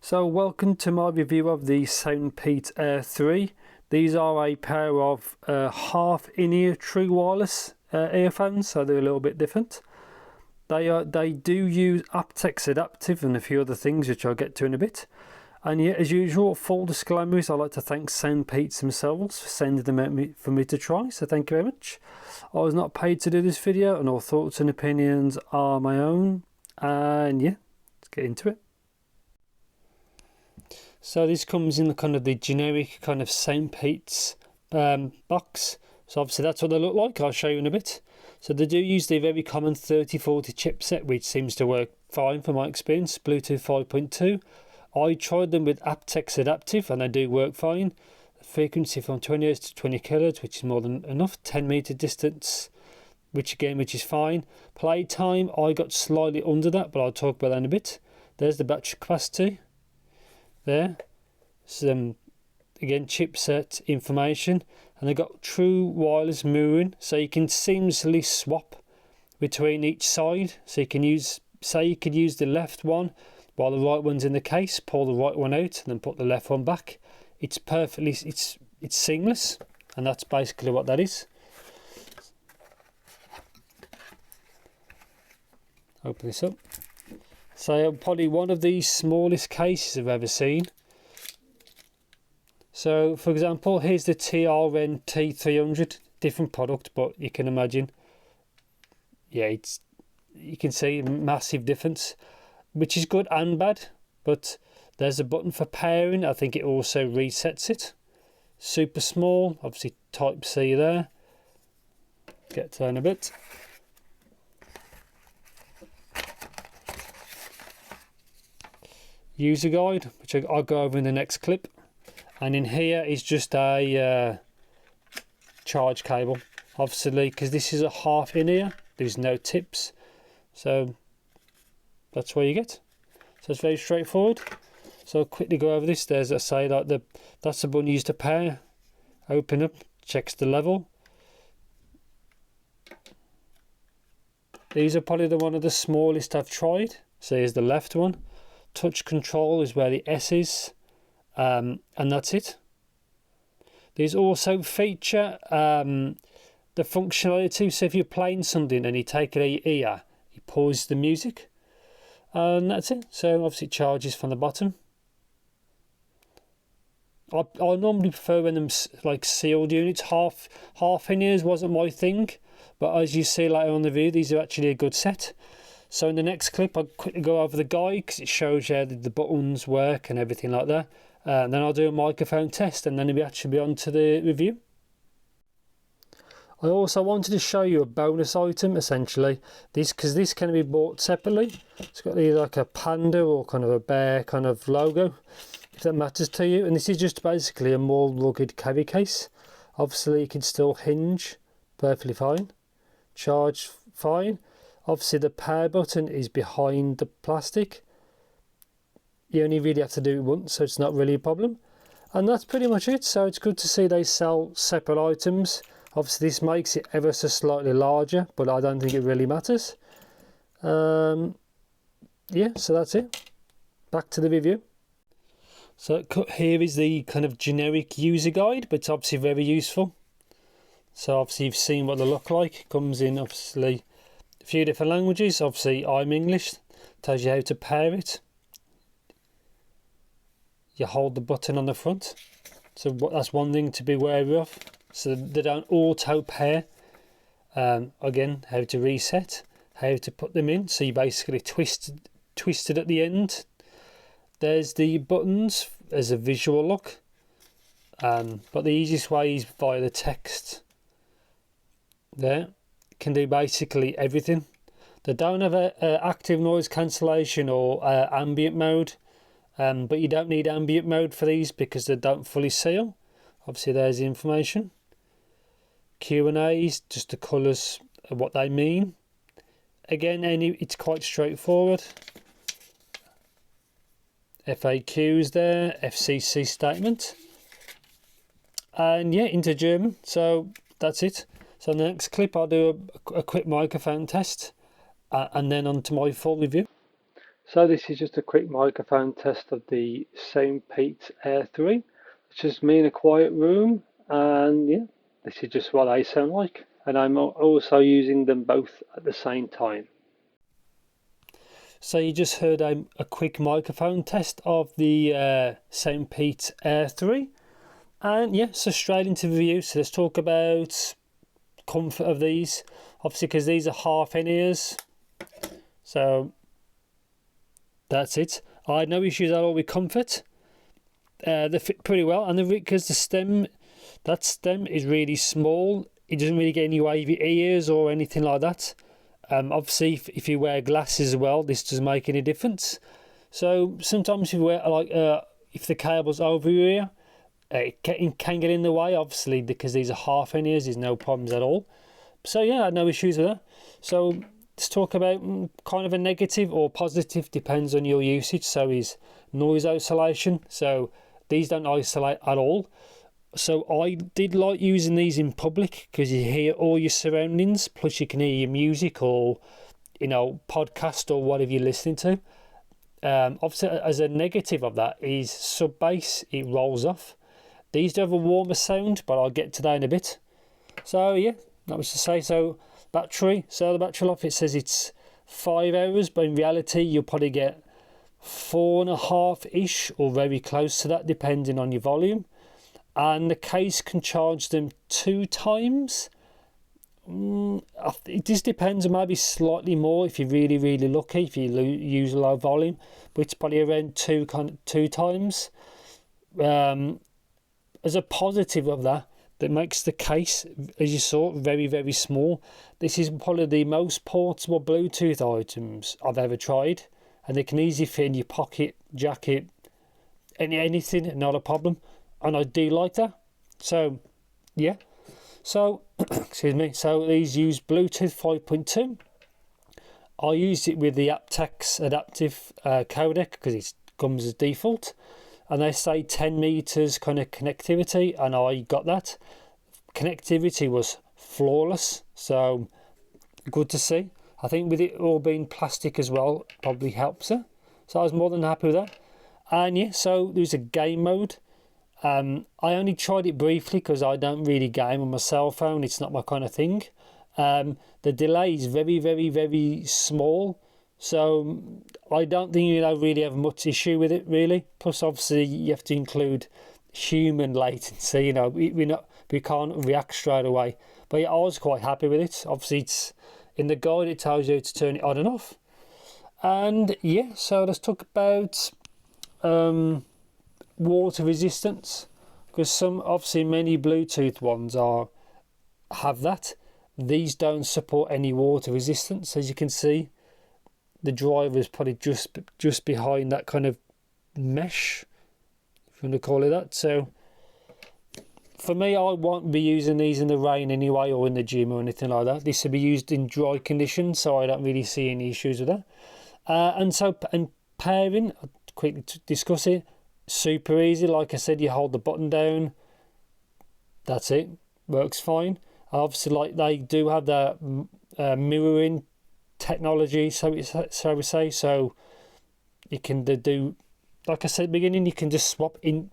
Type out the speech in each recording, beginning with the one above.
So welcome to my review of the SoundPEATS Air3. These are a pair of half in-ear true wireless earphones, so they're a little bit different. They do use Aptx Adaptive and a few other things which I'll get to in a bit. And yeah, as usual, full disclaimer is I'd like to thank SoundPEATS themselves for sending them out for me to try, so thank you very much. I was not paid to do this video and all thoughts and opinions are my own. And yeah, let's get into it. So this comes in the kind of the generic kind of SoundPEATS box. So obviously that's what they look like. I'll show you in a bit. So they do use the very common 3040 chipset, which seems to work fine from my experience. Bluetooth 5.2. I tried them with Aptx Adaptive and they do work fine. The frequency from 20 Hz to 20 kHz, which is more than enough. 10-meter distance, which is fine. Play time, I got slightly under that, but I'll talk about that in a bit. There's the battery capacity. There, some again chipset information, and they've got true wireless mirroring, so you can seamlessly swap between each side. So you can use, say you could use the left one while the right one's in the case, pull the right one out, and then put the left one back. It's perfectly, it's seamless, and that's basically what that is. Open this up. So probably one of the smallest cases I've ever seen. So for example, here's the TRN T300, different product, but you can imagine, yeah, you can see a massive difference, which is good and bad. But there's a button for pairing. I think it also resets it. Super small, obviously Type C there. Get to that in a bit. User guide, which I'll go over in the next clip, and in here is just a charge cable, obviously because this is a half in ear, there's no tips, so that's what you get. So it's very straightforward. So I'll quickly go over this. There's, I say, like that's the button used to pair. Open up, checks the level. These are probably one of the smallest I've tried. So here's the left one. Touch control is where the S is, and that's it. These also feature the functionality, so if you're playing something and you take it out your ear, you pause the music, and that's it. So obviously it charges from the bottom. I normally prefer when them like sealed units. Half in ears wasn't my thing, but as you see later on the video, these are actually a good set. So in the next clip, I'll quickly go over the guide because it shows you how the buttons work and everything like that. And then I'll do a microphone test, and then we'll actually be on to the review. I also wanted to show you a bonus item, essentially. Because this can be bought separately. It's got either like a panda or kind of a bear kind of logo, if that matters to you. And this is just basically a more rugged carry case. Obviously, you can still hinge perfectly fine. Charge fine. Obviously the power button is behind the plastic. You only really have to do it once, so it's not really a problem. And that's pretty much it. So it's good to see they sell separate items. Obviously this makes it ever so slightly larger, but I don't think it really matters. Yeah, so that's it. Back to the review. So here is the kind of generic user guide, but it's obviously very useful. So obviously you've seen what they look like. It comes in obviously a few different languages. Obviously I'm English. Tells you how to pair it. You hold the button on the front, so that's one thing to be wary of, so they don't auto pair. Again, how to reset, how to put them in, so you basically twist it at the end. There's the buttons as a visual look, but the easiest way is via the text. There can do basically everything. They don't have a active noise cancellation or ambient mode, but you don't need ambient mode for these because they don't fully seal. Obviously there's the information. Q&A's, just the colours of what they mean. Again, it's quite straightforward. FAQs there, FCC statement, and yeah, into German. So that's it. So in the next clip I'll do a quick microphone test, and then on to my full review. So this is just a quick microphone test of the SoundPEATS Air3. It's just me in a quiet room, and yeah, this is just what they sound like. And I'm also using them both at the same time. So you just heard a quick microphone test of the SoundPEATS Air3. And yeah, so straight into the review. So let's talk about comfort of these. Obviously, because these are half in-ears. So that's it. I had no issues at all with comfort. They fit pretty well, and because the stem is really small, it doesn't really get any wavy ears or anything like that. Obviously, if you wear glasses as well, this doesn't make any difference. So sometimes if you wear if the cable's over your ear, it can get in the way. Obviously, because these are half in ears, there's no problems at all. So yeah, I had no issues with that. So let's talk about kind of a negative or positive, depends on your usage. So is noise isolation. So these don't isolate at all. So I did like using these in public because you hear all your surroundings, plus you can hear your music or, podcast or whatever you're listening to. Obviously, as a negative of that is sub bass, it rolls off. These do have a warmer sound, but I'll get to that in a bit. So yeah, that was to say. So battery, so the battery life, it says it's 5 hours, but in reality you'll probably get 4.5-ish or very close to that, depending on your volume. And the case can charge them 2 times. It just depends, maybe slightly more if you're really, really lucky, if you use low volume, but it's probably around 2 times. As a positive of that makes the case, as you saw, very, very small. This is probably the most portable Bluetooth items I've ever tried, and they can easily fit in your pocket, jacket, anything, not a problem. And I do like that. So yeah, so excuse me, so these use Bluetooth 5.2. I used it with the Aptx Adaptive codec because it comes as default, and they say 10 meters kind of connectivity, and I got that. Connectivity was flawless, so good to see. I think with it all being plastic as well, probably helps it. So I was more than happy with that. And yeah, so there's a game mode. I only tried it briefly because I don't really game on my cell phone. It's not my kind of thing. The delay is very, very, very small. So I don't think you'll really have much issue with it, really. Plus, obviously, you have to include human latency. We can't react straight away. But yeah, I was quite happy with it. Obviously, it's in the guide, it tells you to turn it on and off. And yeah, so let's talk about water resistance, because obviously many Bluetooth ones have that. These don't support any water resistance. As you can see, the driver is probably just behind that kind of mesh, if you want to call it that. So for me, I won't be using these in the rain anyway, or in the gym or anything like that. This will be used in dry conditions, so I don't really see any issues with that. And pairing, I'll quickly discuss it. Super easy. Like I said, you hold the button down, that's it, works fine. Obviously, like they do have the mirroring technology, so we say, so you can do, like I said at the beginning, you can just swap in,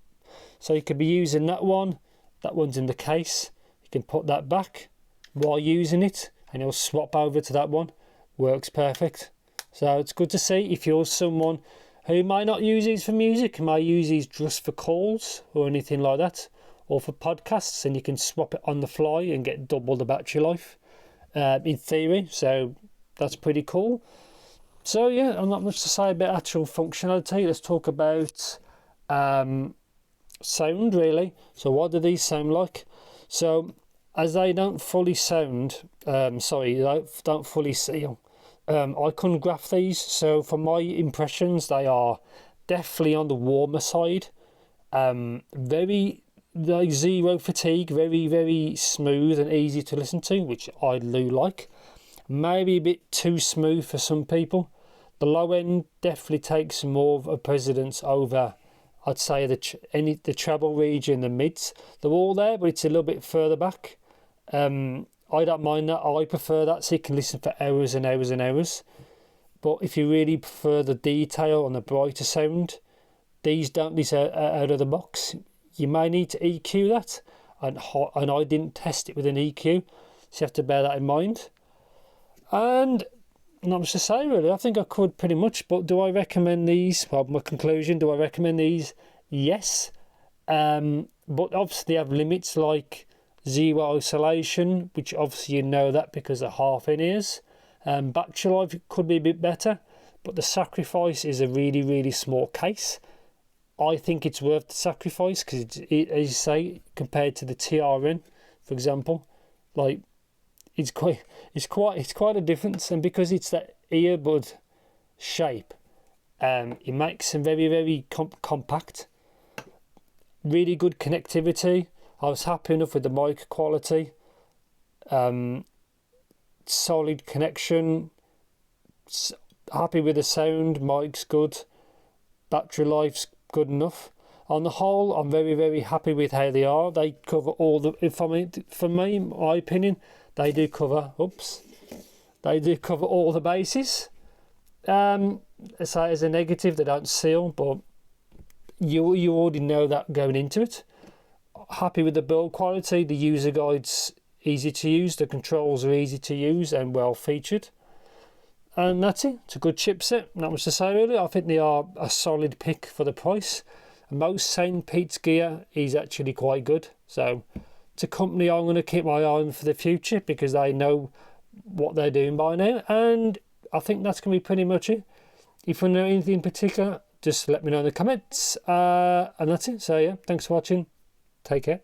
so you could be using that one's in the case, you can put that back while using it and it'll swap over to that one. Works perfect. So it's good to see if you're someone who might not use these for music, might use these just for calls or anything like that, or for podcasts, and you can swap it on the fly and get double the battery life in theory. So that's pretty cool. So yeah, I'm not much to say about actual functionality. Let's talk about sound, really. So what do these sound like? So as they don't fully sound, they don't fully seal, I couldn't graph these. So from my impressions, they are definitely on the warmer side. Very like zero fatigue, very, very smooth and easy to listen to, which I do like. Maybe a bit too smooth for some people. The low end definitely takes more of a precedence over, I'd say, the treble region, the mids. They're all there, but it's a little bit further back. I don't mind that. I prefer that, so you can listen for hours and hours and hours. But if you really prefer the detail and the brighter sound, these don't this out of the box. You may need to EQ that, and I didn't test it with an EQ, so you have to bear that in mind. And not much to say really. I think I covered pretty much. But do I recommend these? Well, my conclusion: do I recommend these? Yes. But obviously they have limits like zero isolation, which obviously you know that because they're half-in-ears. Battery life could be a bit better, but the sacrifice is a really, really small case. I think it's worth the sacrifice because, as you say, compared to the TRN, for example, like it's quite a difference. And because it's that earbud shape, it makes them very, very compact. Really good connectivity. I was happy enough with the mic quality. Solid connection. Happy with the sound. Mic's good. Battery life's good enough. On the whole, I'm very, very happy with how they are. They cover all the. For me, my opinion, they do cover. They do cover all the bases. So as a negative, they don't seal, but you already know that going into it. Happy with the build quality. The user guide's easy to use. The controls are easy to use and well featured. And that's it. It's a good chipset. Not much to say really. I think they are a solid pick for the price. Most SoundPEATS gear is actually quite good. So it's a company I'm going to keep my eye on for the future because they know what they're doing by now. And I think that's going to be pretty much it. If you know anything in particular, just let me know in the comments. And that's it. So yeah, thanks for watching. Take care.